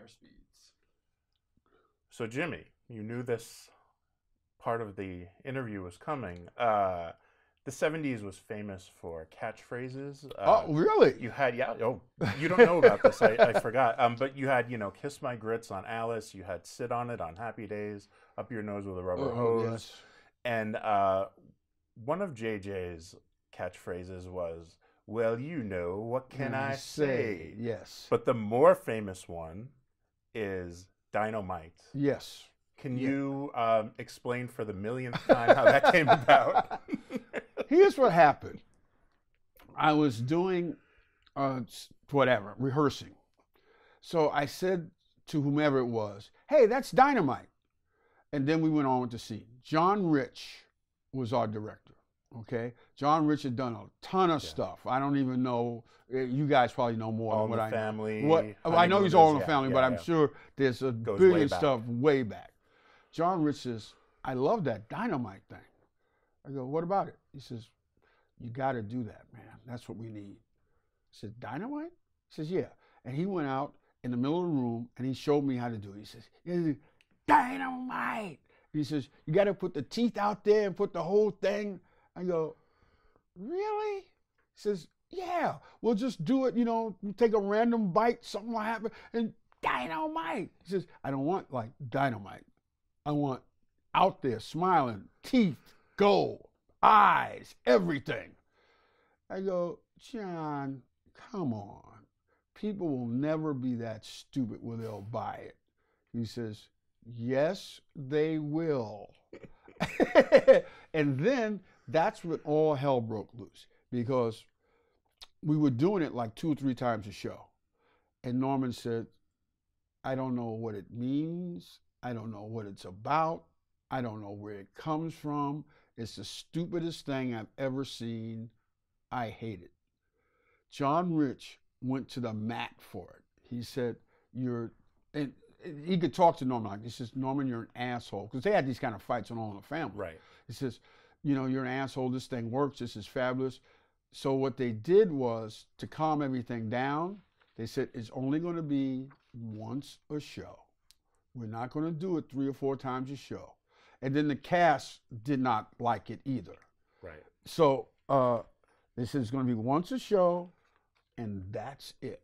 speeds. So, Jimmy, you knew this part of the interview was coming. The 70s was famous for catchphrases. Oh, really? You had, yeah, oh, you don't know about this. I forgot. But you had, Kiss My Grits on Alice. You had Sit on It on Happy Days, Up Your Nose with a Rubber Hose. Yes. And one of JJ's catchphrases was, well, what can I say? Yes. But the more famous one is Dynamite. Yes. Can you explain for the millionth time how that came about? Here's what happened. I was doing rehearsing. So I said to whomever it was, hey, that's Dynamite. And then we went on with the scene. John Rich was our director, okay? John Rich had done a ton of stuff. I don't even know. You guys probably know more All than what in the I Family. know. I know he's All in the yeah, Family, yeah, but I'm yeah. sure there's a Goes billion way back. stuff way back. John Rich says, I love that Dynamite thing. I go, what about it? He says, you got to do that, man. That's what we need. I said, Dynamite? He says, yeah. And he went out in the middle of the room and he showed me how to do it. He says, Dynamite. He says, you got to put the teeth out there and put the whole thing. I go, really? He says, yeah, we'll just do it, take a random bite, something will happen, and Dynamite. He says, I don't want like Dynamite. I want out there, smiling, teeth, gold, eyes, everything. I go, John, come on. People will never be that stupid where they'll buy it. He says, yes, they will. And then that's when all hell broke loose, because we were doing it like 2 or 3 times a show. And Norman said, I don't know what it means. I don't know what it's about. I don't know where it comes from. It's the stupidest thing I've ever seen. I hate it. John Rich went to the mat for it. He said, and he could talk to Norman like, he says, Norman, you're an asshole. Because they had these kind of fights on All in the Family. Right. He says, you're an asshole. This thing works. This is fabulous. So what they did was, to calm everything down, they said, it's only going to be once a show. We're not going to do it 3 or 4 times a show. And then the cast did not like it either. Right. So they said it's going to be once a show, and that's it.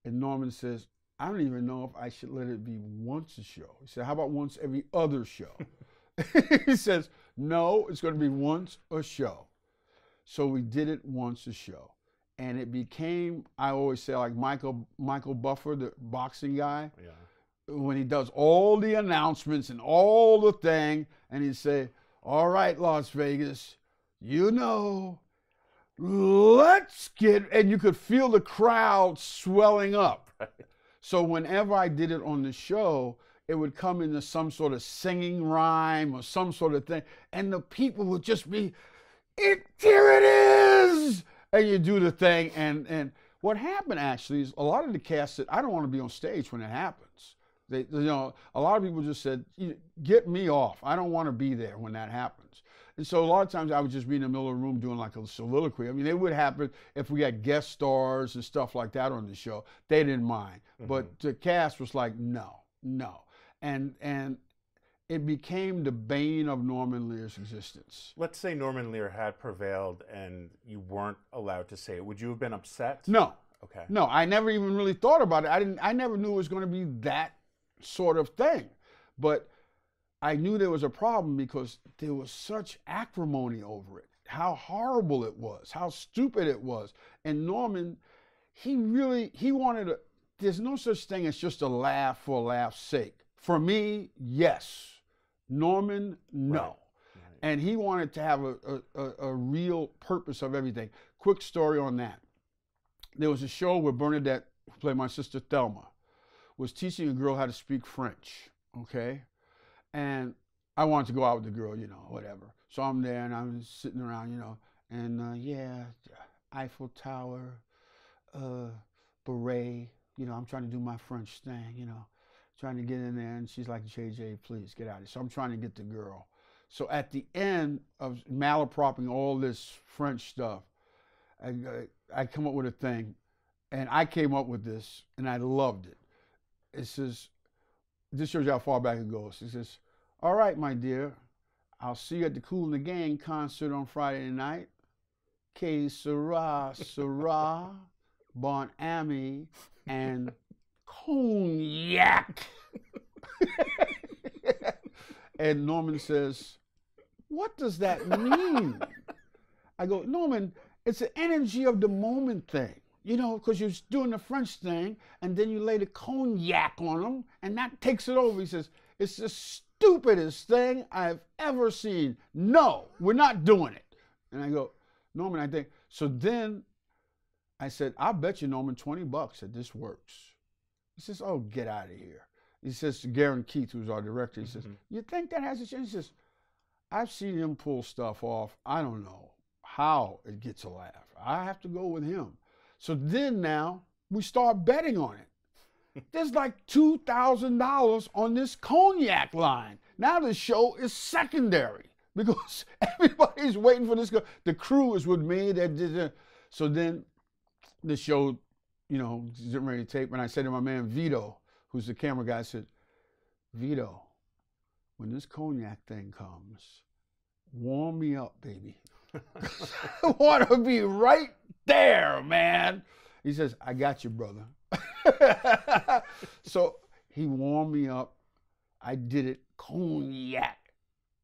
And Norman says, I don't even know if I should let it be once a show. He said, how about once every other show? He says, no, it's going to be once a show. So we did it once a show. And it became, I always say, like Michael Buffer, the boxing guy. Yeah. When he does all the announcements and all the thing, and he'd say, all right, Las Vegas, let's get, and you could feel the crowd swelling up. Right. So whenever I did it on the show, it would come into some sort of singing rhyme or some sort of thing, and the people would just be, here it is! And you do the thing, and what happened actually is a lot of the cast said, I don't want to be on stage when it happens. A lot of people just said, get me off. I don't want to be there when that happens. And so a lot of times I would just be in the middle of the room doing like a soliloquy. I mean, it would happen if we had guest stars and stuff like that on the show. They didn't mind. Mm-hmm. But the cast was like, no. And it became the bane of Norman Lear's existence. Let's say Norman Lear had prevailed and you weren't allowed to say it. Would you have been upset? No. Okay. No, I never even really thought about it. I never knew it was going to be that sort of thing. But I knew there was a problem because there was such acrimony over it. How horrible it was, how stupid it was. And Norman, he wanted to, there's no such thing as just a laugh for a laugh's sake. For me, yes. Norman, no. Right. And he wanted to have a real purpose of everything. Quick story on that. There was a show where Bernadette, who played my sister Thelma, was teaching a girl how to speak French, okay? And I wanted to go out with the girl, whatever. So I'm there and I'm sitting around, and Eiffel Tower, beret, I'm trying to do my French thing, trying to get in there. And she's like, JJ, please get out of here. So I'm trying to get the girl. So at the end of malapropping all this French stuff, I come up with a thing, and I came up with this, and I loved it. it says, this shows you how far back it goes. It says, all right, my dear, I'll see you at the Kool and the Gang concert on Friday night. Que sera, sera, Bon Ami, and cognac. And Norman says, what does that mean? I go, Norman, it's the energy of the moment thing. You know, because you're doing the French thing, and then you lay the cognac on them, and that takes it over. He says, it's the stupidest thing I've ever seen. No, we're not doing it. And I go, Norman, I think. So then I said, I'll bet you, Norman, $20 that this works. He says, oh, get out of here. He says to Garen Keith, who's our director, he says, you think that has a chance? He says, I've seen him pull stuff off. I don't know how it gets a laugh. I have to go with him. So then now we start betting on it. There's like $2,000 on this cognac line. Now the show is secondary because everybody's waiting for this. The crew is with me. So then the show, you know, is getting ready to tape. And I said to my man Vito, who's the camera guy, I said, Vito, when this cognac thing comes, warm me up, baby. I want to be right there, man. He says, I got you, brother. So he warmed me up. I did it. Cognac.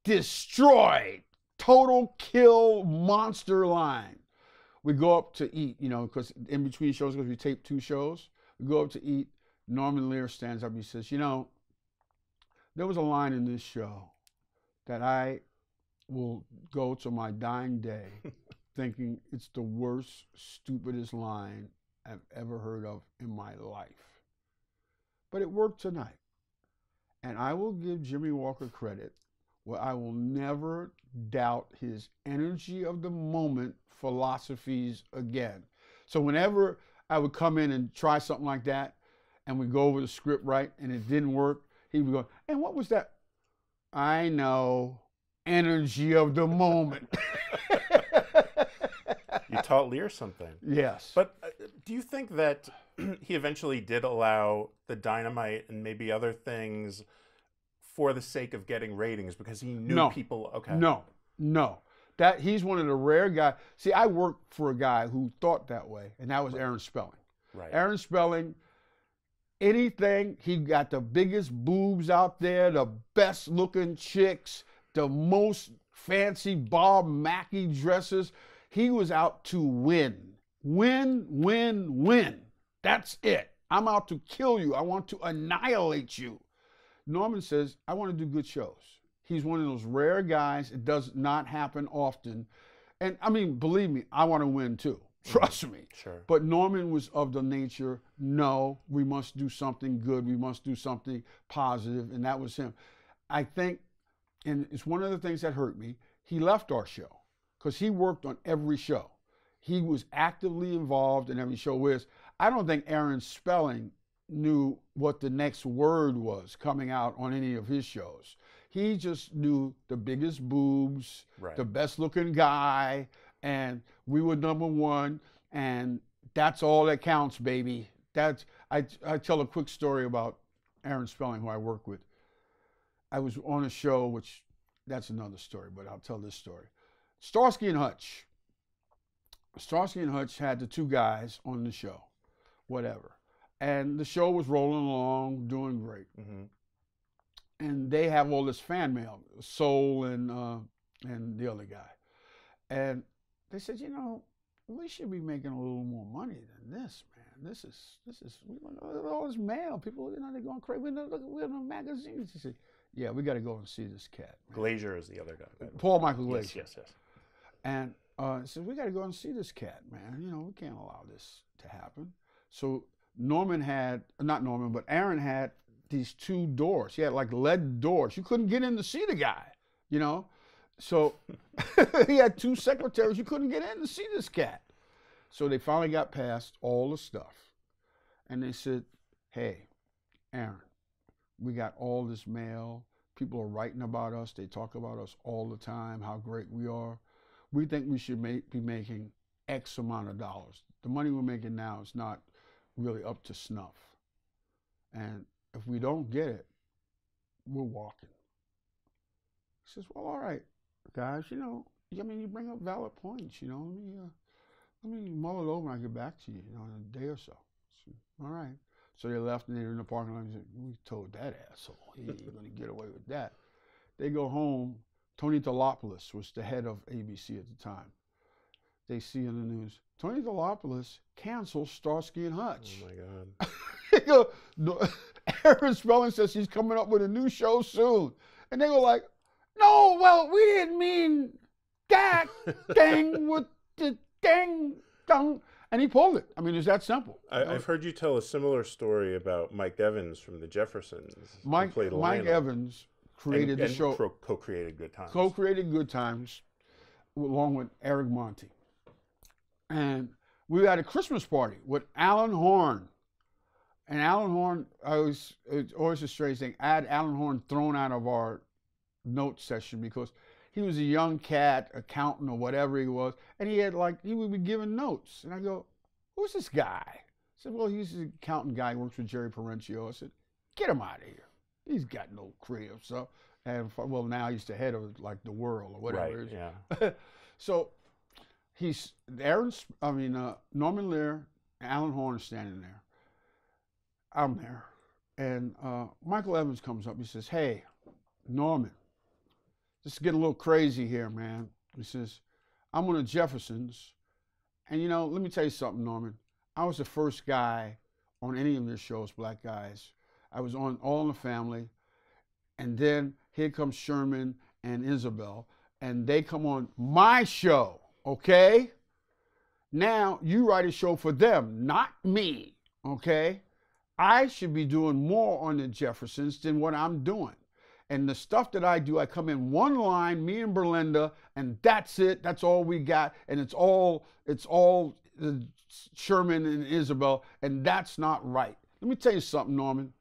Destroyed. Total kill monster line. We go up to eat, you know, because in between shows, because we tape 2 shows, we go up to eat. Norman Lear stands up. He says, you know, there was a line in this show that I will go to my dying day thinking it's the worst, stupidest line I've ever heard of in my life. But it worked tonight. And I will give Jimmie Walker credit where I will never doubt his energy of the moment philosophies again. So whenever I would come in and try something like that, and we go over the script right, and it didn't work, he would go, and what was that? I know. Energy of the moment. You taught Lear something. Yes. But do you think that he eventually did allow the Dynamite and maybe other things for the sake of getting ratings because he knew people? Okay. No. That he's one of the rare guys. See, I worked for a guy who thought that way, and that was Aaron Spelling. Right. Aaron Spelling, anything, he got the biggest boobs out there, the best looking chicks, the most fancy Bob Mackie dresses. He was out to win. Win, win, win. That's it. I'm out to kill you. I want to annihilate you. Norman says, I want to do good shows. He's one of those rare guys. It does not happen often. And I mean, believe me, I want to win too. Trust me. Sure. But Norman was of the nature, no, we must do something good. We must do something positive. And that was him. I think, and it's one of the things that hurt me, he left our show because he worked on every show. He was actively involved in every show. Whereas I don't think Aaron Spelling knew what the next word was coming out on any of his shows. He just knew the biggest boobs, right, the best looking guy, and we were number one, and that's all that counts, baby. That's I tell a quick story about Aaron Spelling, who I work with. I was on a show, which that's another story, but I'll tell this story. Starsky and Hutch. Starsky and Hutch had the 2 guys on the show, whatever. And the show was rolling along, doing great. Mm-hmm. And they have all this fan mail, Soul and the other guy. And they said, you know, we should be making a little more money than this, man. This is all this mail. People, you know, they're going crazy. We're in the magazines. He said, yeah, we got to go and see this cat, man. Glazier is the other guy. Paul Michael Glazier. Yes. And he said, we got to go and see this cat, man. You know, we can't allow this to happen. So Aaron had these 2 doors. He had like lead doors. You couldn't get in to see the guy, you know? So he had 2 secretaries. You couldn't get in to see this cat. So they finally got past all the stuff. And they said, hey, Aaron, we got all this mail. People are writing about us. They talk about us all the time, how great we are. We think we should be making X amount of dollars. The money we're making now is not really up to snuff. And if we don't get it, we're walking. He says, well, all right, guys, you know, I mean, you bring up valid points, you know, let me mull it over and I'll get back to you, you know, in a day or so. So all right. So they left and they're in the parking lot and said, we told that asshole, he ain't going to get away with that. They go home. Tony Tolopoulos was the head of ABC at the time. They see in the news, Tony Tolopoulos cancels Starsky and Hutch. Oh, my God. They go, no, Aaron Spelling says he's coming up with a new show soon. And they go like, no, well, we didn't mean that thing with the ding dong. And he pulled it. I mean, it's that simple. I've heard you tell a similar story about Mike Evans from The Jeffersons. Mike Evans created the show. Co-created Good Times. Co-created Good Times along with Eric Monty. And we had a Christmas party with Alan Horn. And Alan Horn, it's always a strange thing. I had Alan Horn thrown out of our note session because he was a young cat, accountant or whatever he was, and he would be giving notes. And I go, who's this guy? I said, well, he's an accountant guy, works with Jerry Parenchio. I said, get him out of here. He's got no creative stuff. And well, now he's the head of like the world or whatever. Right, yeah. So Norman Lear and Alan Horn are standing there. I'm there. And Michael Evans comes up. He says, hey, Norman, this is getting a little crazy here, man. He says, I'm on the Jeffersons. And, you know, let me tell you something, Norman. I was the first guy on any of your shows, Black Guys. I was on All in the Family. And then here comes Sherman and Isabel. And they come on my show, okay? Now you write a show for them, not me, okay? I should be doing more on the Jeffersons than what I'm doing. And the stuff that I do, I come in one line, me and Berlinda, and that's it. That's all we got. And it's all Sherman and Isabel, and that's not right. Let me tell you something, Norman.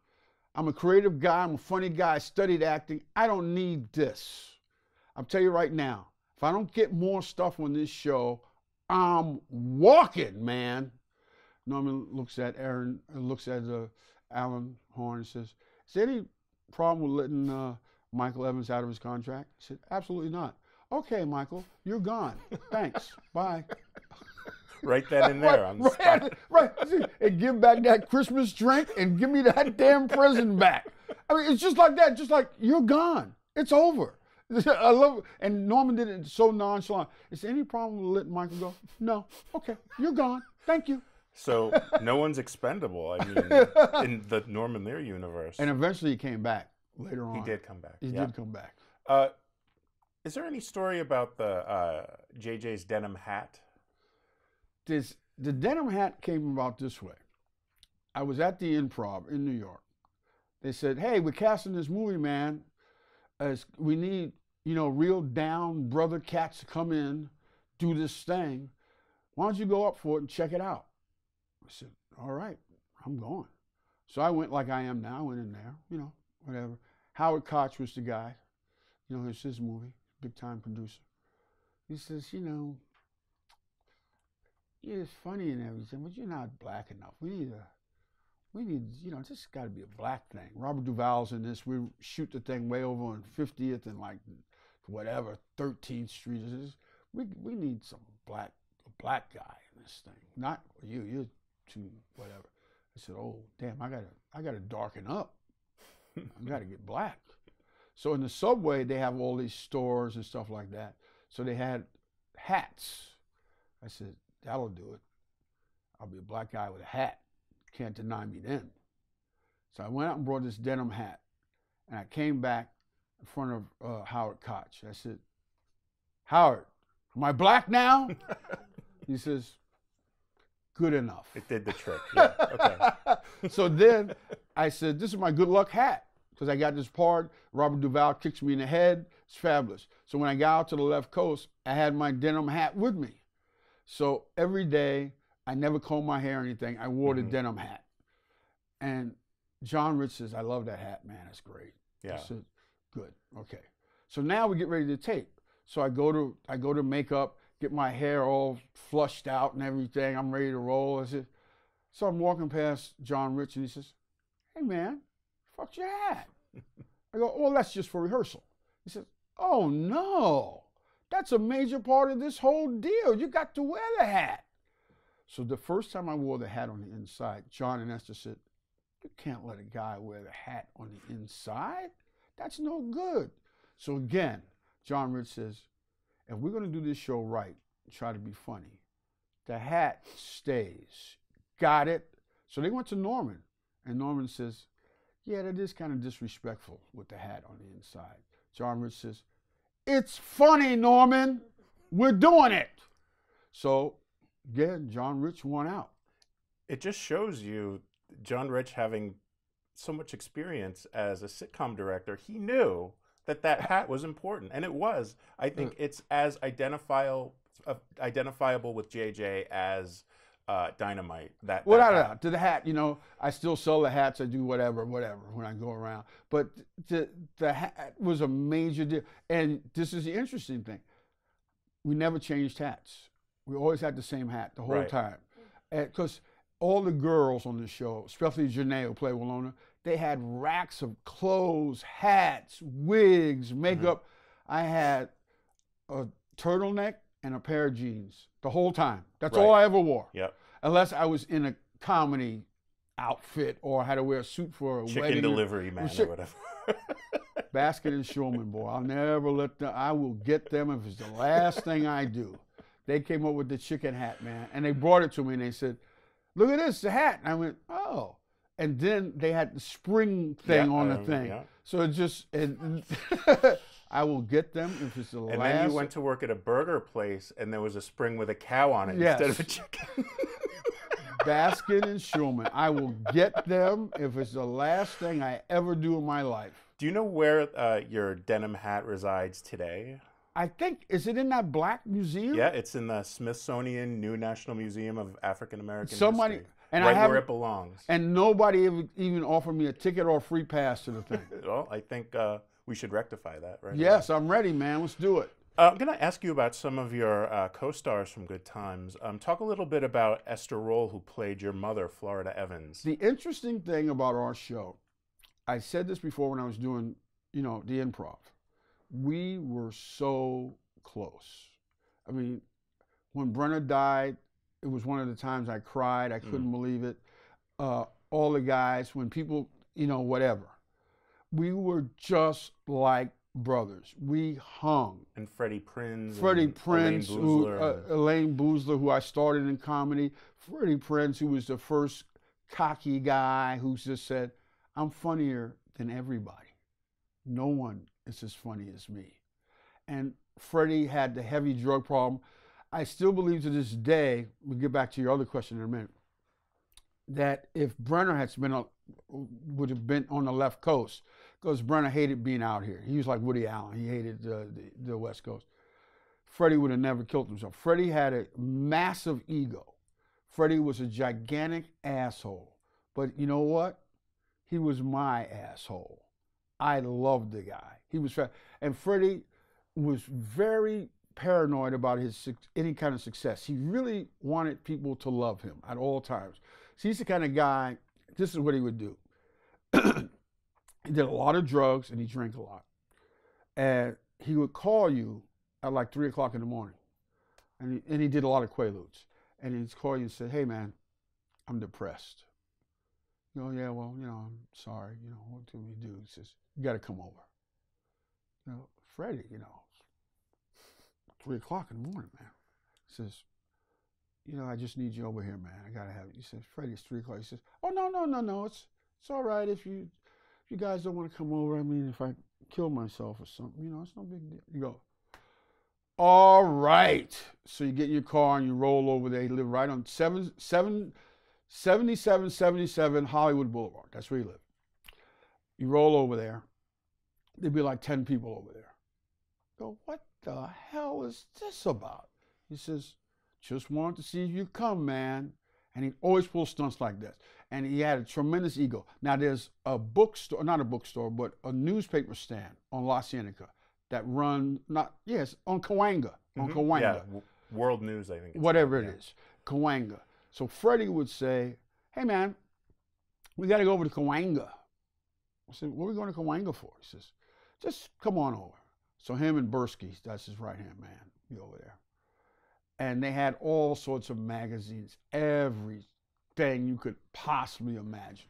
I'm a creative guy. I'm a funny guy. I studied acting. I don't need this. I'll tell you right now, if I don't get more stuff on this show, I'm walking, man. Norman looks at Alan Horn and says, is there any problem with letting Michael Evans out of his contract? He said, absolutely not. Okay, Michael, you're gone. Thanks. Bye. Write that in there on the spot. Right. And give back that Christmas drink and give me that damn prison back. I mean, it's just like that. Just like, you're gone. It's over. I love it. And Norman did it so nonchalant. Is there any problem with letting Michael go? No. Okay, you're gone. Thank you. So no one's expendable, I mean, in the Norman Lear universe. And eventually he came back later on. He did come back. He did come back. Is there any story about the JJ's denim hat? The denim hat came about this way. I was at the Improv in New York. They said, hey, we're casting this movie, man. We need, you know, real down brother cats to come in, do this thing. Why don't you go up for it and check it out? I said, all right, I'm going. So I went like I am now. I went in there, you know, whatever. Howard Koch was the guy. You know, it's his movie, big time producer. He says, you know, yeah, it's funny and everything, but you're not black enough. We need, you know, this got to be a black thing. Robert Duvall's in this. We shoot the thing way over on 50th and like whatever, 13th Street. We need some black guy in this thing. Not you're too whatever. I said, oh damn, I gotta darken up. I gotta get black. So in the subway they have all these stores and stuff like that. So they had hats. I said, that'll do it. I'll be a black guy with a hat. Can't deny me then. So I went out and brought this denim hat. And I came back in front of Howard Koch. I said, Howard, am I black now? He says, good enough. It did the trick. Yeah. Okay. So then I said, this is my good luck hat. Because I got this part, Robert Duvall kicks me in the head. It's fabulous. So when I got out to the left coast, I had my denim hat with me. So every day, I never combed my hair or anything. I wore the denim hat. And John Rich says, I love that hat, man. It's great. Yeah. I said, good. Okay. So now we get ready to tape. So I go to makeup, get my hair all flushed out and everything. I'm ready to roll. I said, so I'm walking past John Rich and he says, hey man, fuck's your hat? I go, well, that's just for rehearsal. He says, oh, no. That's a major part of this whole deal. You got to wear the hat. So the first time I wore the hat on the inside, John and Esther said, you can't let a guy wear the hat on the inside. That's no good. So again, John Rich says, if we're going to do this show right, try to be funny, the hat stays. Got it? So they went to Norman, and Norman says, yeah, that is kind of disrespectful with the hat on the inside. John Rich says, it's funny, Norman. We're doing it. So, again, John Rich won out. It just shows you John Rich having so much experience as a sitcom director. He knew that that hat was important, and it was. I think it's as identifiable with JJ as Dynamite. Without a doubt, to the hat, you know, I still sell the hats. I do whatever when I go around. But the hat was a major deal. And this is the interesting thing. We never changed hats. We always had the same hat the whole time. Because all the girls on the show, especially Janae, who played Walona, they had racks of clothes, hats, wigs, makeup. I had a turtleneck and a pair of jeans the whole time. That's all I ever wore. Yep. Unless I was in a comedy outfit or had to wear a suit for a wedding. Chicken delivery man or whatever. Basket and Shulman, boy. I'll never let them. I will get them if it's the last thing I do. They came up with the chicken hat, man. And they brought it to me and they said, look at this, the hat. And I went, oh. And then they had the spring thing on the thing. Yeah. So it just, I will get them if it's the last. And then you went to work at a burger place and there was a spring with a cow on it instead of a chicken. Baskin and Shulman. I will get them if it's the last thing I ever do in my life. Do you know where your denim hat resides today? I think, is it in that black museum? Yeah, it's in the Smithsonian New National Museum of African American History. And right where it belongs. And nobody even offered me a ticket or a free pass to the thing. Well, I think we should rectify that, right? Yes, I'm ready, man. Let's do it. I'm going to ask you about some of your co-stars from Good Times. Talk a little bit about Esther Roll, who played your mother, Florida Evans. The interesting thing about our show, I said this before when I was doing, you know, the improv. We were so close. I mean, when Brenna died, it was one of the times I cried. I couldn't believe it. All the guys, when people, you know, whatever. We were just like brothers. We hung. And Freddie Prinze. Elaine Boozler, who I started in comedy. Freddie Prinze, who was the first cocky guy who just said, I'm funnier than everybody. No one is as funny as me. And Freddie had the heavy drug problem. I still believe to this day, we'll get back to your other question in a minute, that if Brenner would have been on the left coast, because Brenner hated being out here. He was like Woody Allen. He hated the West Coast. Freddie would have never killed himself. Freddie had a massive ego. Freddie was a gigantic asshole. But you know what? He was my asshole. I loved the guy. He was, and Freddie was very paranoid about any kind of success. He really wanted people to love him at all times. So he's the kind of guy, this is what he would do. He did a lot of drugs and he drank a lot. And he would call you at like 3 o'clock in the morning. And he did a lot of Quaaludes. And he'd call you and say, hey man, I'm depressed. You know, yeah, well, you know, I'm sorry. You know, what do we do? He says, you got to come over. You know, Freddie, you know, 3 o'clock in the morning, man. He says, you know, I just need you over here, man. I got to have you. He says, Freddie, it's 3 o'clock. He says, oh, no. It's all right if you guys don't want to come over. I mean, if I kill myself or something, you know, it's no big deal. You go, all right. So you get in your car and you roll over there. He lived right on 7777 Hollywood Boulevard. That's where he lived. You roll over there. There'd be like 10 people over there. Go, what the hell is this about? He says, just wanted to see if you come, man. And he'd always pull stunts like this. And he had a tremendous ego. Now there's a bookstore, not a bookstore, but a newspaper stand on La Cienega that run, on Cahuenga. On Cahuenga. Yeah, World News, I think. Whatever it is, Cahuenga. So Freddie would say, hey man, we got to go over to Cahuenga. I said, what are we going to Cahuenga for? He says, just come on over. So him and Bursky, that's his right-hand man, be over there. And they had all sorts of magazines, everything you could possibly imagine.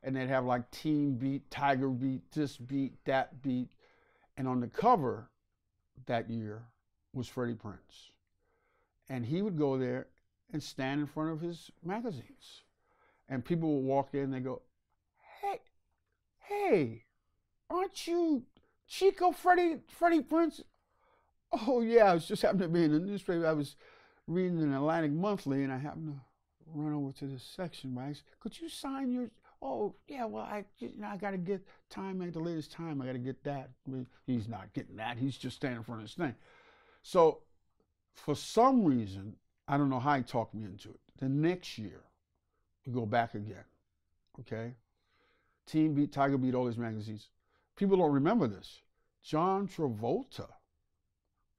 And they'd have like Teen Beat, Tiger Beat, this beat, that beat. And on the cover that year was Freddie Prinze. And he would go there and stand in front of his magazines. And people would walk in and they go, hey, aren't you Chico Freddie Prinze? Oh, yeah, I was just happened to be in the newspaper. I was reading an Atlantic Monthly, and I happened to run over to this section. I said, could you sign your... Oh, yeah, well, I got to get time at the latest time. I got to get that. I mean, he's not getting that. He's just standing in front of this thing. So for some reason, I don't know how he talked me into it. The next year, we go back again, okay? Teen Beat, Tiger Beat, all these magazines. People don't remember this. John Travolta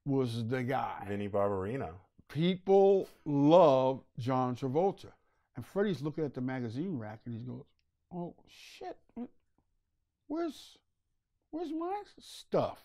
was the guy. Vinnie Barbarino. People love John Travolta. And Freddie's looking at the magazine rack and he goes, oh, shit, where's my stuff?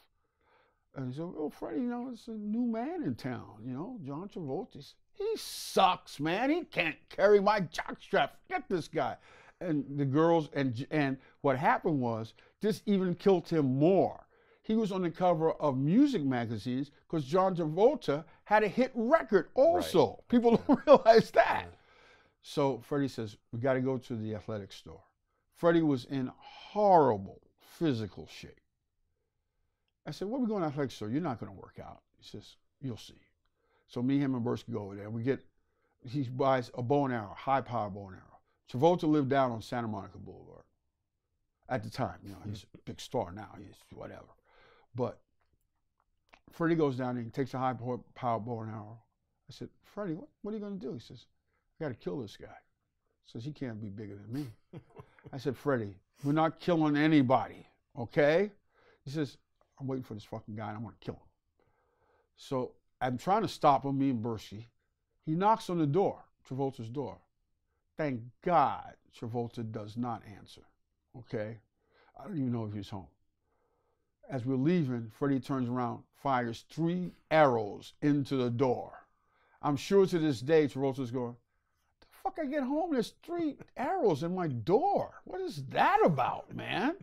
And he said, oh, Freddie, you know, it's a new man in town, you know, John Travolta. He sucks, man. He can't carry my jockstrap. Get this guy. And the girls, and what happened was, this even killed him more. He was on the cover of music magazines because John Travolta had a hit record also. Right. People don't realize that. Right. So Freddie says, we got to go to the athletic store. Freddie was in horrible physical shape. I said, where are we going to the athletic store? You're not going to work out. He says, you'll see. So me, him, and Bursky go over there. He buys a bow and arrow, high-power bow and arrow. Travolta lived down on Santa Monica Boulevard. At the time, you know, he's a big star now. He's whatever. But Freddie goes down there and takes a high-power bow and arrow. I said, Freddie, what are you going to do? He says, I got to kill this guy. He says, he can't be bigger than me. I said, Freddie, we're not killing anybody, okay? He says, I'm waiting for this fucking guy and I'm going to kill him. So I'm trying to stop him, me and Bursky. He knocks on the door, Travolta's door. Thank God Travolta does not answer, okay? I don't even know if he's home. As we're leaving, Freddie turns around, fires 3 arrows into the door. I'm sure to this day, Travolta's going, the fuck I get home, there's 3 arrows in my door. What is that about, man?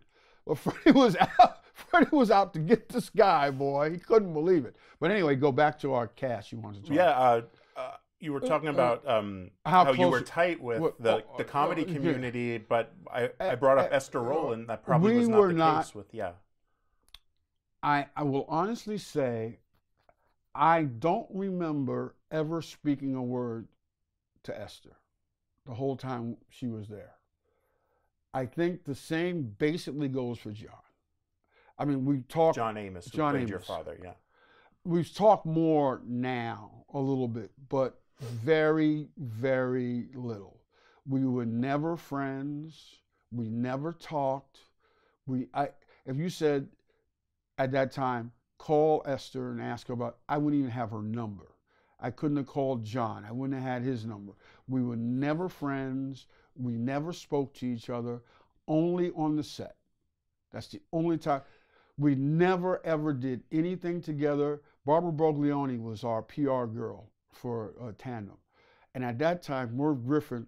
Well, Freddie was out to get this guy, boy. He couldn't believe it. But anyway, go back to our cast you wanted to talk about. Yeah, you were talking about how you were tight with the comedy community, but I brought up Esther Roland. That probably was not the case with, yeah. I will honestly say, I don't remember ever speaking a word to Esther the whole time she was there. I think the same basically goes for John. I mean, we talked... John Amos, who played your father, yeah. We've talked more now, a little bit, but very, very little. We were never friends. We never talked. If you said at that time, call Esther and ask her about, I wouldn't even have her number. I couldn't have called John. I wouldn't have had his number. We were never friends. We never spoke to each other, only on the set. That's the only time. We never, ever did anything together. Barbara Broglioni was our PR girl for Tandem. And at that time, Merv Griffin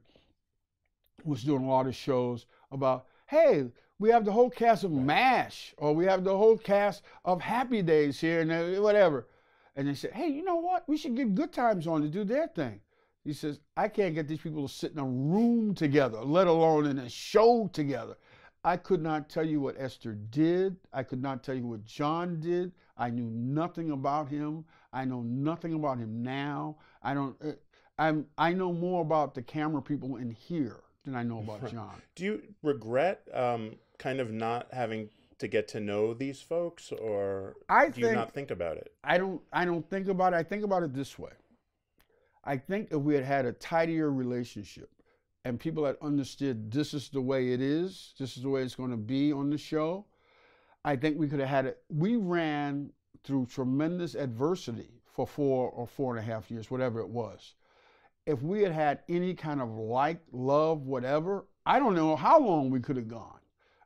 was doing a lot of shows about, hey, we have the whole cast of MASH, or we have the whole cast of Happy Days here, and whatever. And they said, hey, you know what? We should get Good Times on to do their thing. He says, I can't get these people to sit in a room together, let alone in a show together. I could not tell you what Esther did. I could not tell you what John did. I knew nothing about him. I know nothing about him now. I know more about the camera people in here than I know about John. Do you regret kind of not having to get to know these folks, or do you not think about it? I don't think about it. I think about it this way. I think if we had had a tidier relationship and people had understood this is the way it is, this is the way it's going to be on the show, I think we could have had it. We ran through tremendous adversity for 4 or 4.5 years, whatever it was. If we had had any kind of like, love, whatever, I don't know how long we could have gone.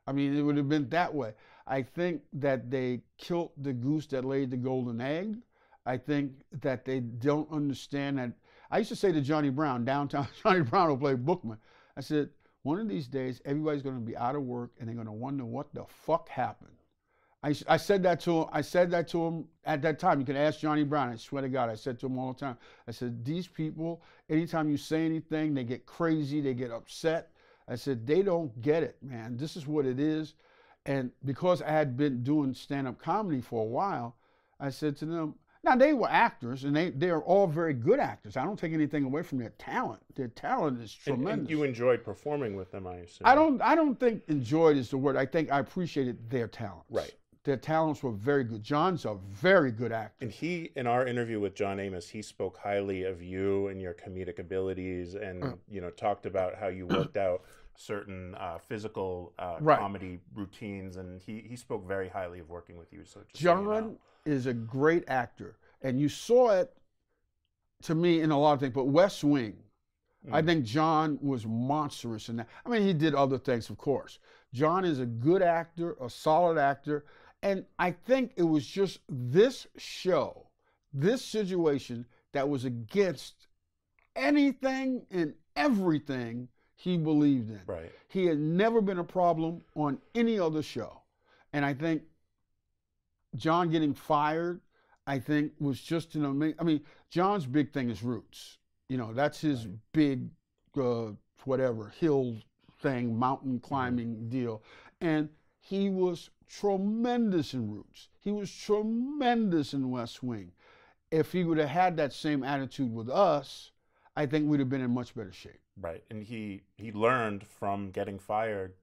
I mean, it would have been that way. I think that they killed the goose that laid the golden egg. I think that they don't understand that. I used to say to Johnny Brown, downtown Johnny Brown who played Bookman, I said, one of these days, everybody's going to be out of work and they're going to wonder what the fuck happened. I said that to him. I said that to him at that time. You can ask Johnny Brown. I swear to God, I said to him all the time. I said, these people, anytime you say anything, they get crazy, they get upset. I said, they don't get it, man. This is what it is. And because I had been doing stand-up comedy for a while, I said to them, now they were actors, and they're all very good actors. I don't take anything away from their talent. Their talent is tremendous. And you enjoyed performing with them, I assume. I don't think enjoyed is the word. I think I appreciated their talents. Right. Their talents were very good. John's a very good actor. And he, in our interview with John Amos, he spoke highly of you and your comedic abilities, and talked about how you worked out certain physical comedy routines, and he spoke very highly of working with you. So just John is a great actor, and you saw it to me in a lot of things. But West Wing, I think John was monstrous in that. I mean, he did other things, of course. John is a good actor, a solid actor. And I think it was just this show, this situation that was against anything and everything he believed in. Right. He had never been a problem on any other show. And I think John getting fired, I think, was just an amazing. I mean, John's big thing is roots. That's his big, whatever, hill thing, mountain climbing deal. And he was tremendous in Roots. He was tremendous in West Wing. If he would have had that same attitude with us, I think we'd have been in much better shape. Right. And he learned from getting fired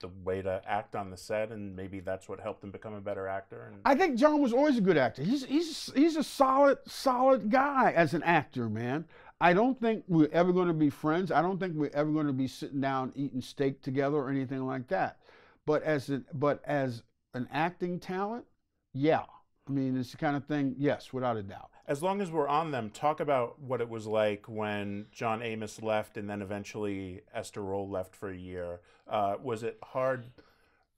the way to act on the set, and maybe that's what helped him become a better actor. And I think John was always a good actor. He's a solid guy as an actor, man. I don't think we're ever going to be friends. I don't think we're ever going to be sitting down eating steak together or anything like that. But as an acting talent, yeah. I mean, it's the kind of thing, yes, without a doubt. As long as we're on them, talk about what it was like when John Amos left and then eventually Esther Rolle left for a year. Was it hard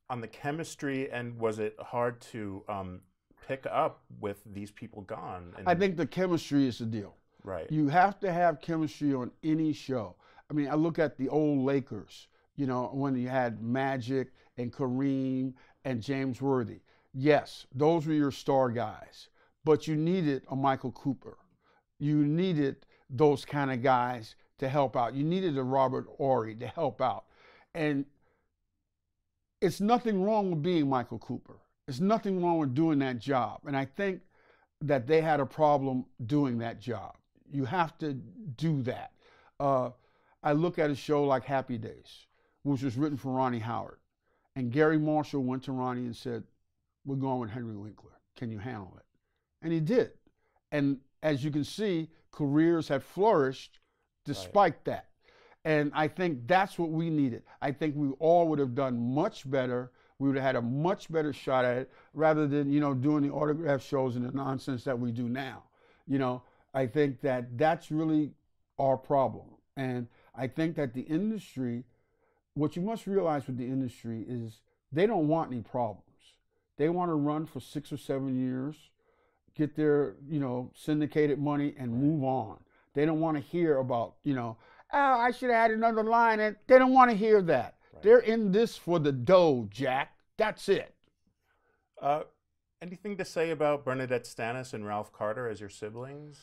on the chemistry, and was it hard to pick up with these people gone? I think the chemistry is the deal. Right. You have to have chemistry on any show. I mean, I look at the old Lakers, when you had Magic and Kareem and James Worthy. Yes, those were your star guys, but you needed a Michael Cooper. You needed those kind of guys to help out. You needed a Robert Horry to help out. And it's nothing wrong with being Michael Cooper. There's nothing wrong with doing that job. And I think that they had a problem doing that job. You have to do that. I look at a show like Happy Days, which was written for Ronnie Howard. And Gary Marshall went to Ronnie and said, we're going with Henry Winkler. Can you handle it? And he did. And as you can see, careers have flourished despite that. And I think that's what we needed. I think we all would have done much better. We would have had a much better shot at it rather than, doing the autograph shows and the nonsense that we do now. I think that that's really our problem. And I think that the industry, what you must realize with the industry is they don't want any problems. They want to run for 6 or 7 years, get their, syndicated money and move on. They don't want to hear about, I should have had another line. And they don't want to hear that. Right. They're in this for the dough, Jack. That's it. Anything to say about Bernadette Stanis and Ralph Carter as your siblings?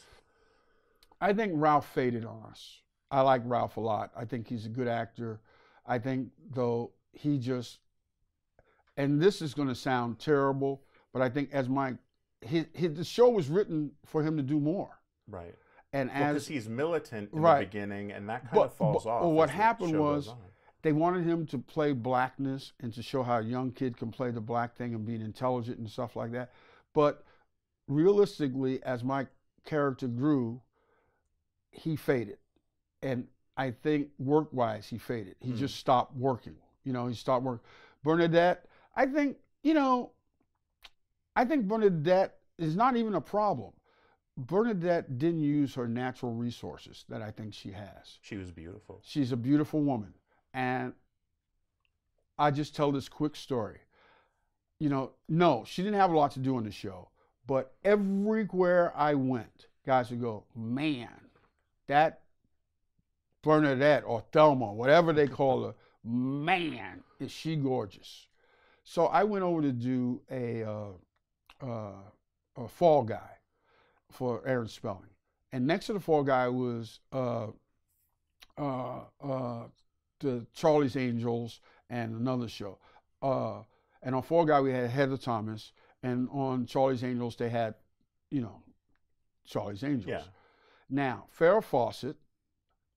I think Ralph faded on us. I like Ralph a lot. I think he's a good actor. I think, though, he just, and this is going to sound terrible, but I think as the show was written for him to do more. Right. And because he's militant in the beginning, and that kind of falls off. Well, what happened was they wanted him to play blackness and to show how a young kid can play the black thing and being intelligent and stuff like that. But realistically, as my character grew, he faded. And I think work-wise, he faded. He just stopped working. He stopped working. Bernadette, I think Bernadette is not even a problem. Bernadette didn't use her natural resources that I think she has. She was beautiful. She's a beautiful woman. And I just tell this quick story. You know, no, she didn't have a lot to do on the show, but everywhere I went, guys would go, man, that Bernadette or Thelma, whatever they call her, man, is she gorgeous. So I went over to do a Fall Guy for Aaron Spelling. And next to the Fall Guy was the Charlie's Angels and another show. And on Fall Guy, we had Heather Thomas. And on Charlie's Angels, they had, you know, Charlie's Angels. Yeah. Now, Farrah Fawcett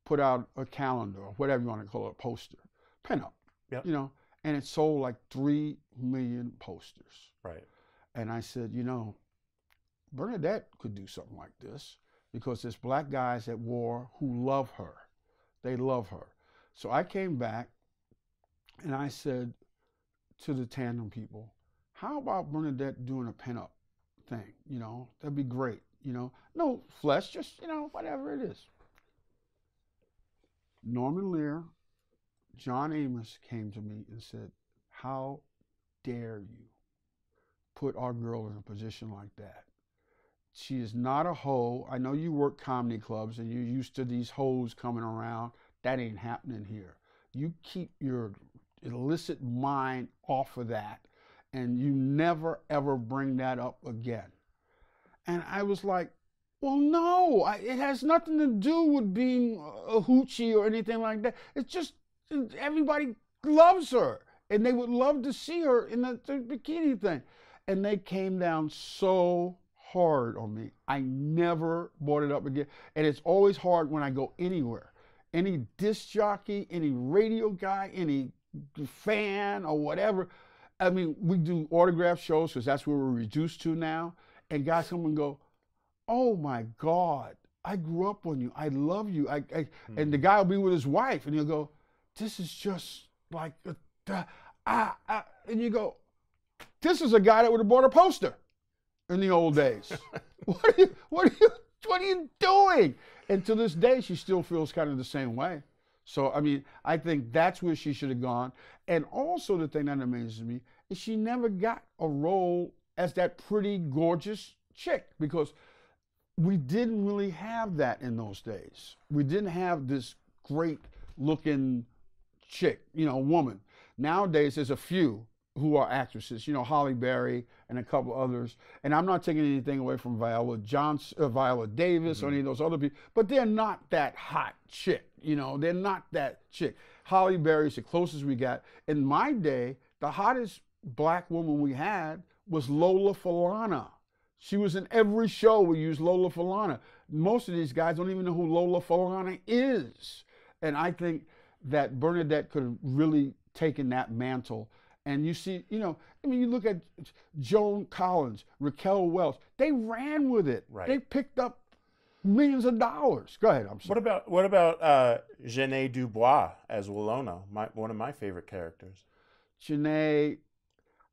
put out a calendar, or whatever you want to call it, a poster, pinup, Yep. you know, and it sold like 3 million posters. Right. And I said, you know, Bernadette could do something like this because there's black guys at war who love her. They love her. So I came back and I said to the tandem people, how about Bernadette doing a pinup thing? You know, that'd be great. You know, no flesh, just, you know, whatever it is. Norman Lear, John Amos came to me and said, how dare you put our girl in a position like that? She is not a hoe. I know you work comedy clubs and you're used to these hoes coming around. That ain't happening here. You keep your illicit mind off of that and you never ever bring that up again. And I was like, well, no, it has nothing to do with being a hoochie or anything like that. It's just everybody loves her and they would love to see her in the bikini thing. And they came down so hard on me. I never brought it up again. And it's always hard when I go anywhere. Any disc jockey, any radio guy, any fan or whatever. I mean, we do autograph shows because that's where we're reduced to now. And guys come and go, oh my God, I grew up on you. I love you. And the guy will be with his wife and he'll go, this is just like, and you go, this is a guy that would have bought a poster in the old days. What are you doing? And to this day, she still feels kind of the same way. So, I mean, I think that's where she should have gone. And also the thing that amazes me is she never got a role as that pretty, gorgeous chick because we didn't really have that in those days. We didn't have this great looking chick, you know, woman. Nowadays, there's a few who are actresses, you know, Halle Berry and a couple others. And I'm not taking anything away from Viola Davis or any of those other people, but they're not that hot chick, you know, they're not that chick. Halle Berry's the closest we got. In my day, the hottest black woman we had was Lola Falana. She was in every show we used Lola Falana. Most of these guys don't even know who Lola Falana is. And I think that Bernadette could have really taken that mantle. And you see, you know, I mean, you look at Joan Collins, Raquel Welch, they ran with it. Right. They picked up millions of dollars. Go ahead, I'm sorry. What about Janae Dubois as Willona, one of my favorite characters? Janae,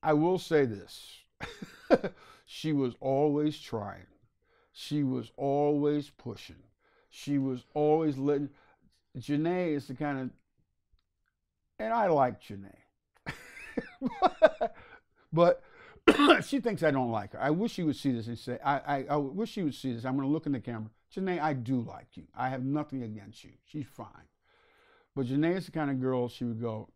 I will say this. She was always trying. She was always pushing. She was always letting. Janae is the kind of, and I like Janae. But she thinks I don't like her. I wish she would see this and say, I wish she would see this. I'm going to look in the camera. Janae, I do like you. I have nothing against you. She's fine. But Janae is the kind of girl, she would go,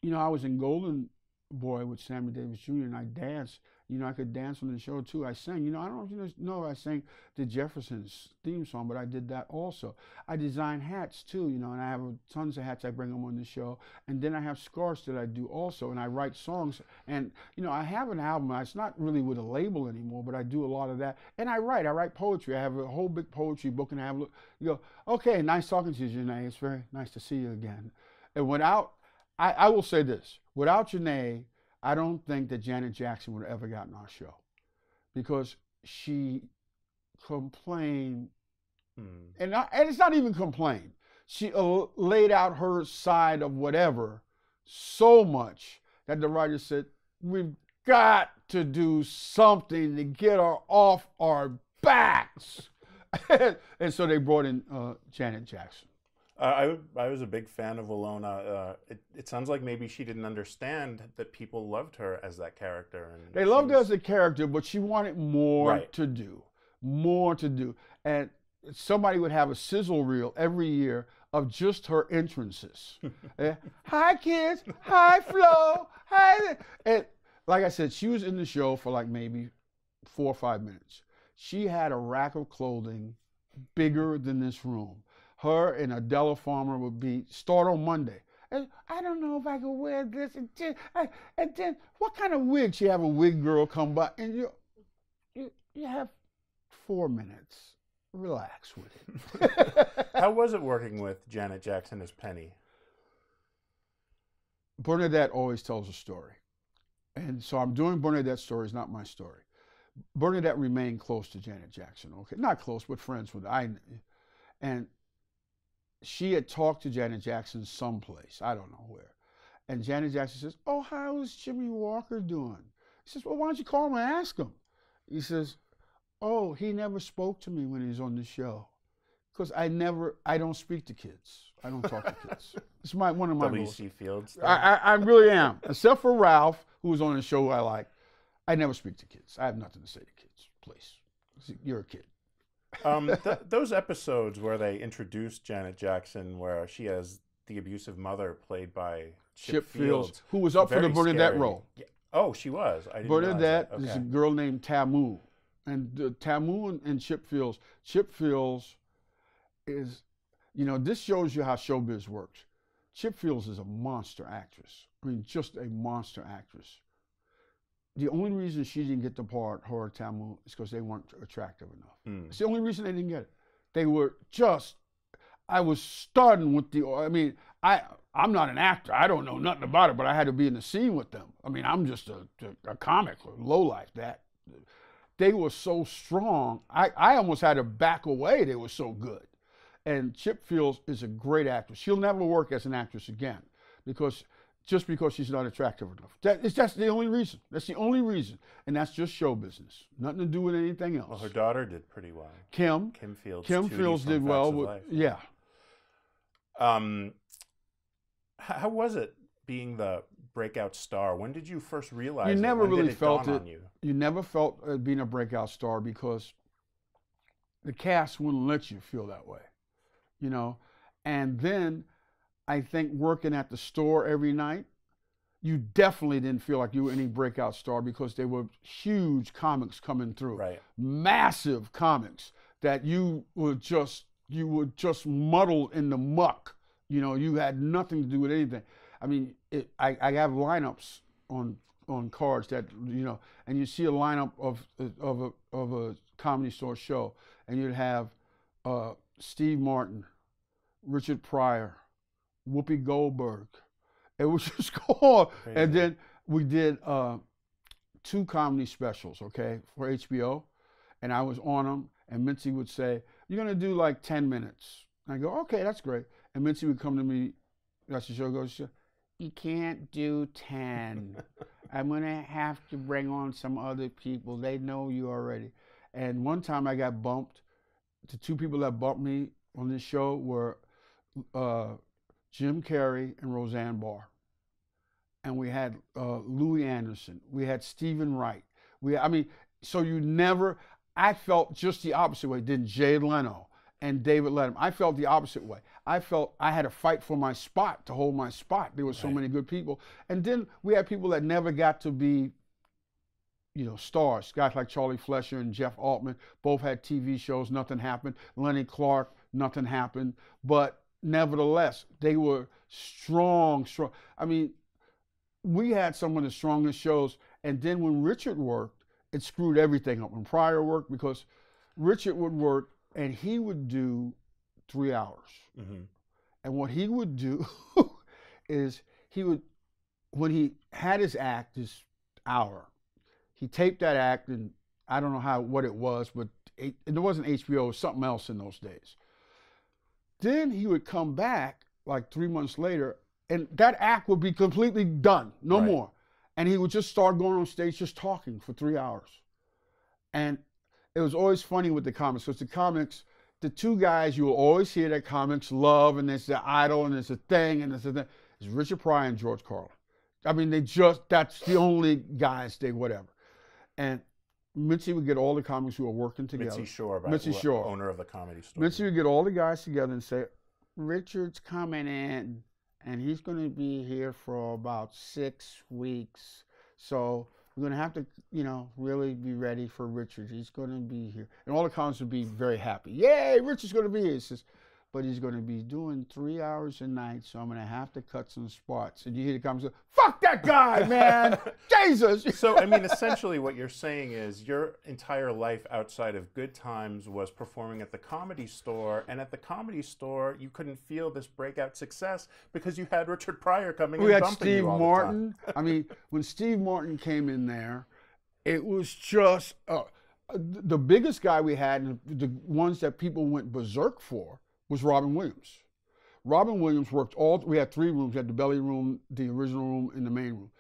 you know, I was in Golden Boy with Sammy Davis Jr. and I danced. You know, I could dance on the show too. I sang. You know, I don't know if you know I sang the Jeffersons theme song, but I did that also. I design hats too, you know, and I have tons of hats. I bring them on the show. And then I have scarves that I do also, and I write songs. And, you know, I have an album. It's not really with a label anymore, but I do a lot of that. And I write poetry. I have a whole big poetry book, and I have, you go, okay, nice talking to you, Janae. It's very nice to see you again. And without, I will say this, without Janae, I don't think that Janet Jackson would have ever gotten our show because she complained, and it's not even complained. She laid out her side of whatever so much that the writer said, we've got to do something to get her off our backs. And so they brought in Janet Jackson. I was a big fan of Alona. It sounds like maybe she didn't understand that people loved her as that character, and They she loved her was as a character, but she wanted more right. to do, more to do. And somebody would have a sizzle reel every year of just her entrances. Hi, kids. Hi, Flo. Hi. And like I said, she was in the show for like maybe 4 or 5 minutes. She had a rack of clothing bigger than this room. Her and Adela Farmer would start on Monday. And I don't know if I can wear this. And then what kind of wig? She have a wig girl come by, and you have 4 minutes. Relax with it. How was it working with Janet Jackson as Penny? Bernadette always tells a story. And so I'm doing Bernadette's story, it's not my story. Bernadette remained close to Janet Jackson, okay? Not close, but friends with and she had talked to Janet Jackson someplace, I don't know where. And Janet Jackson says, "Oh, how is Jimmie Walker doing?" He says, "Well, why don't you call him and ask him?" He says, "Oh, he never spoke to me when he was on the show. Because I don't speak to kids. I don't talk to kids." It's one of my rules. W.C. Fields. I really am. Except for Ralph, who was on the show I like. I never speak to kids. I have nothing to say to kids. Please. You're a kid. Those episodes where they introduced Janet Jackson, where she has the abusive mother played by Chip Fields, who was up for the Bernadette role. Yeah. Oh, she was. I didn't Bernadette realize that. is a girl named Tamu. And Tamu and Chip Fields is, this shows you how showbiz works. Chip Fields is a monster actress. I mean, just a monster actress. The only reason she didn't get the part, her or Tamu, is because they weren't attractive enough. It's the only reason they didn't get it. They were just, I was stunned with I'm not an actor. I don't know nothing about it, but I had to be in the scene with them. I mean, I'm just a comic, lowlife. They were so strong. I almost had to back away. They were so good. And Chip Fields is a great actress. She'll never work as an actress again because she's not attractive enough. That's the only reason. That's the only reason. And that's just show business. Nothing to do with anything else. Well, her daughter did pretty well. Kim Fields. Kim Fields did well. Yeah. How was it being the breakout star? When did you first realize you never when really did it felt dawn it. On you? You never felt being a breakout star because the cast wouldn't let you feel that way, And then I think working at the store every night, you definitely didn't feel like you were any breakout star because there were huge comics coming through, right? Massive comics that you were just muddled in the muck. You had nothing to do with anything. I mean, I have lineups on cards that and you see a lineup of a Comedy Store show, and you'd have Steve Martin, Richard Pryor, Whoopi Goldberg. It was just go on. Crazy. And then we did 2 comedy specials, okay, for HBO, and I was on them. And Mincy would say, "You're gonna do like 10 minutes." And I go, "Okay, that's great." And Mincy would come to me, that's the show goes, "You can't do 10. I'm going to have to bring on some other people. They know you already." And one time I got bumped. The 2 people that bumped me on this show were Jim Carrey and Roseanne Barr. And we had Louis Anderson. We had Stephen Wright. I felt just the opposite way. Then Jay Leno and David Letterman. I felt the opposite way. I felt I had to fight for my spot, to hold my spot. There were so many good people. And then we had people that never got to be, stars. Guys like Charlie Flesher and Jeff Altman both had TV shows. Nothing happened. Lenny Clark, nothing happened. But nevertheless, they were strong. I mean, we had some of the strongest shows. And then when Richard worked, it screwed everything up. When Pryor worked, because Richard would work and he would do 3 hours. Mm-hmm. And what he would do is when he had his act, his hour, he taped that act, and I don't know what it was, but it wasn't HBO, it was something else in those days. Then he would come back like 3 months later, and that act would be completely done, no more. And he would just start going on stage just talking for 3 hours. And it was always funny with the comics, because the comics, the two guys you will always hear that comics love, and it's the idol, and it's a thing, and it's a thing, is Richard Pryor and George Carlin. I mean, that's the only guys they whatever. And Mitzi would get all the comics who were working together. Mitzi Shore, owner of the Comedy Store. Mitzi would get all the guys together and say, Richard's coming in, and he's going to be here for about 6 weeks. So we're going to have to, really be ready for Richard. He's going to be here. And all the comics would be very happy. Yay, Richard's going to be here. He says, but he's going to be doing 3 hours a night, so I'm going to have to cut some spots. And you hear the comments go, fuck that guy, man. Jesus. So, I mean, essentially what you're saying is your entire life outside of Good Times was performing at the Comedy Store. And at the Comedy Store, you couldn't feel this breakout success because you had Richard Pryor coming and bumping you all the time. Steve Martin. I mean, when Steve Martin came in there, it was just the biggest guy we had, and the ones that people went berserk for, was Robin Williams. Robin Williams worked we had 3 rooms. We had the belly room, the original room, and the main room.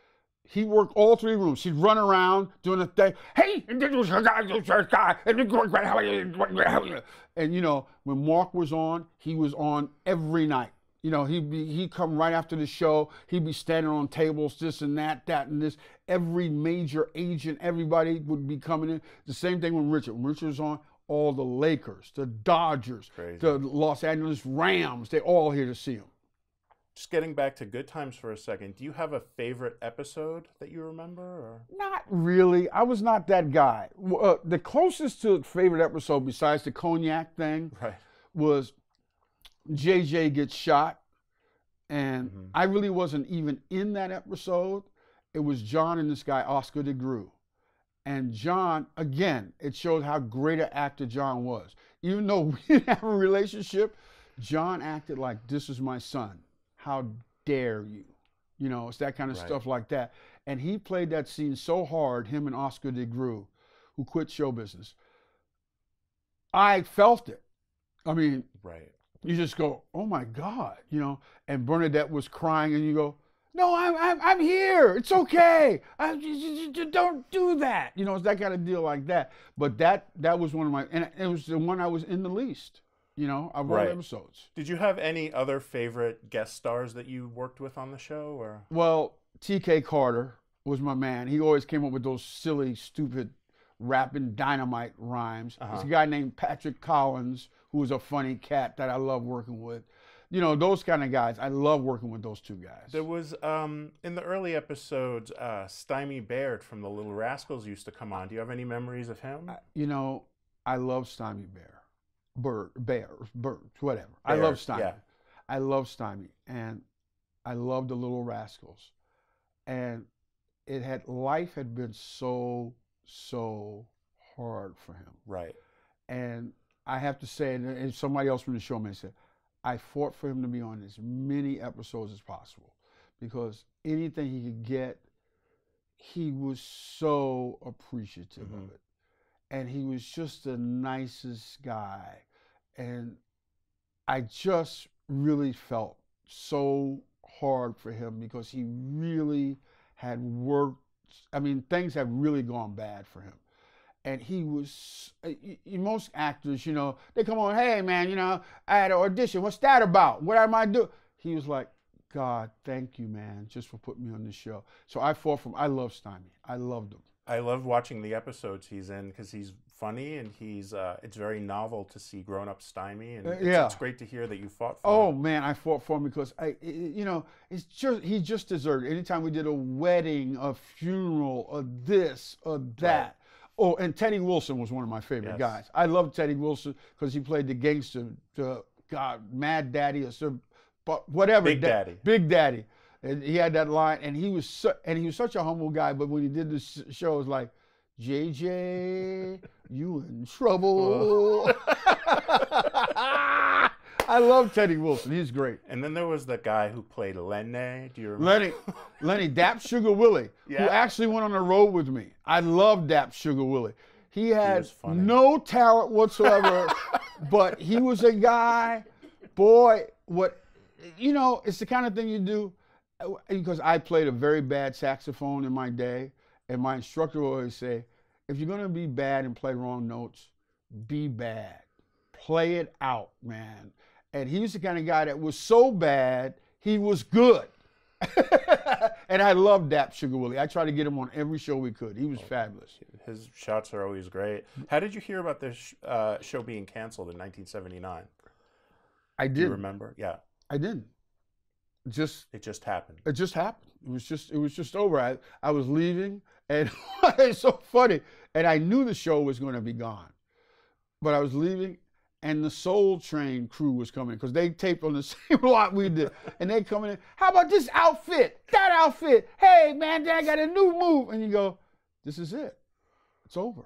He worked all 3 rooms. He'd run around doing a thing. Hey, and when Mark was on, he was on every night. He'd come right after the show. He'd be standing on tables, this and that and this. Every major agent, everybody would be coming in. The same thing when Richard. When Richard was on, all the Lakers, the Dodgers, the Los Angeles Rams, they're all here to see him. Just getting back to Good Times for a second, do you have a favorite episode that you remember? Or? Not really. I was not that guy. The closest to a favorite episode, besides the cognac thing, was JJ gets shot. And I really wasn't even in that episode. It was John and this guy, Oscar DeGroot. And John, again, it showed how great an actor John was. Even though we didn't have a relationship, John acted like, this is my son. How dare you? It's that kind of stuff like that. And he played that scene so hard, him and Oscar DeGroot, who quit show business. I felt it. I mean, you just go, oh my God, and Bernadette was crying, and you go, no, I'm here. It's okay. Don't do that. It's that kind of deal like that. But that was one of my, and it was the one I was in the least, of all episodes. Did you have any other favorite guest stars that you worked with on the show? Or? Well, T.K. Carter was my man. He always came up with those silly, stupid, rapping dynamite rhymes. There's a guy named Patrick Collins, who was a funny cat that I love working with. Those kind of guys. I love working with those 2 guys. There was, in the early episodes, Stymie Baird from the Little Rascals used to come on. Do you have any memories of him? I love Stymie Bird, whatever. I love Stymie. Yeah. I love Stymie. And I love the Little Rascals. And life had been so hard for him. Right. And I have to say, and somebody else from the show may say, I fought for him to be on as many episodes as possible, because anything he could get, he was so appreciative of it. And he was just the nicest guy. And I just really felt so hard for him, because he really had worked. I mean, things have really gone bad for him. And he was, most actors, they come on, hey man, I had an audition. What's that about? What am I doing? He was like, God, thank you, man, just for putting me on this show. So I fought for him. I love Stymie. I loved him. I love watching the episodes he's in, because he's funny, and it's very novel to see grown-up Stymie, and it's great to hear that you fought for him. Oh man, I fought for him because he just deserved it. Anytime we did a wedding, a funeral, a this, a that. Oh, and Teddy Wilson was one of my favorite guys. I loved Teddy Wilson because he played the gangster, Mad Daddy, or whatever. Big Daddy. Big Daddy. And he had that line, and he was such a humble guy. But when he did this show, it was like, JJ, you in trouble. I love Teddy Wilson. He's great. And then there was the guy who played Lenny. Do you remember? Lenny, Dap Sugar Willie, who actually went on the road with me. I love Dap Sugar Willie. He had no talent whatsoever, but he was a guy, boy, it's the kind of thing you do, because I played a very bad saxophone in my day, and my instructor would always say, if you're going to be bad and play wrong notes, be bad. play it out, man. And he was the kind of guy that was so bad, he was good. And I loved Dap Sugar Willie. I tried to get him on every show we could. He was fabulous. His shots are always great. How did you hear about this show being canceled in 1979? I did. Do you remember? Yeah. I didn't. It just happened. It just happened. It was just over. I was leaving, and it's so funny. And I knew the show was going to be gone, but I was leaving, and the Soul Train crew was coming because they taped on the same lot we did, and they coming in. How about this outfit? That outfit? Hey man, I got a new move, and you go, this is it. It's over.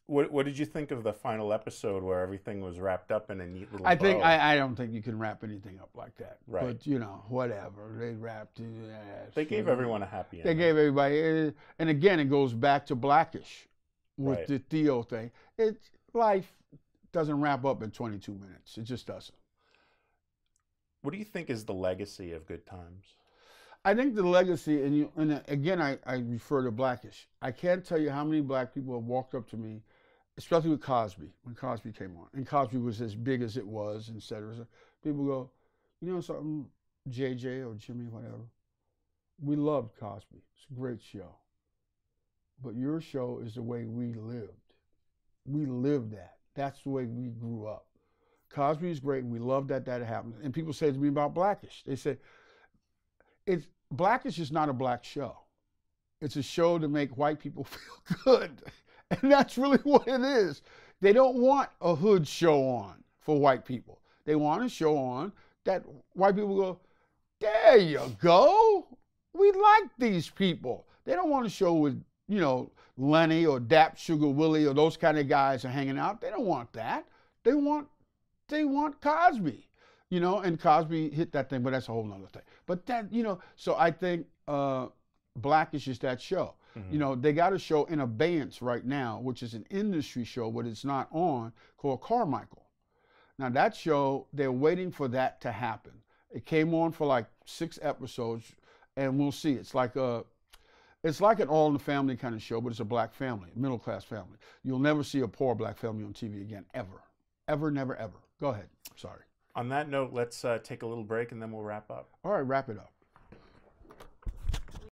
What did you think of the final episode where everything was wrapped up in a neat little bow? I don't think you can wrap anything up like that. Right. But you know, whatever. They wrapped it. They gave everyone a happy ending. They gave everybody, and again, it goes back to Blackish with Right. the Theo thing. Life doesn't wrap up in 22 minutes. It just doesn't. What do you think is the legacy of Good Times? I think the legacy, and again, I refer to Blackish. I can't tell you how many black people have walked up to me, especially with Cosby, when Cosby came on. And Cosby was as big as it was, et cetera. So people go, you know something, JJ or Jimmie, whatever. We loved Cosby. It's a great show. But your show is the way we lived. We lived that. That's the way we grew up. Cosby is great, and we loved that happened. And people say to me about Blackish. They say, Blackish is not a black show. It's a show to make white people feel good. And that's really what it is. They don't want a hood show on for white people. They want a show on that white people go, there you go. We like these people. They don't want a show with, you know, Lenny or Dap Sugar Willie or those kind of guys are hanging out. They don't want that. They want Cosby, you know, and Cosby hit that thing, but that's a whole nother thing. But that, you know, so I think Blackish is that show. Mm-hmm. You know, they got a show in abeyance right now, which is an industry show, but it's not on, called Carmichael. Now that show, they're waiting for that to happen. It came on for like 6 episodes, and we'll see. It's like an All in the Family kind of show, but it's a black family, middle class family. You'll never see a poor black family on TV again, ever. Ever, never, ever. Go ahead. Sorry. On that note, let's take a little break and then we'll wrap up. All right, wrap it up.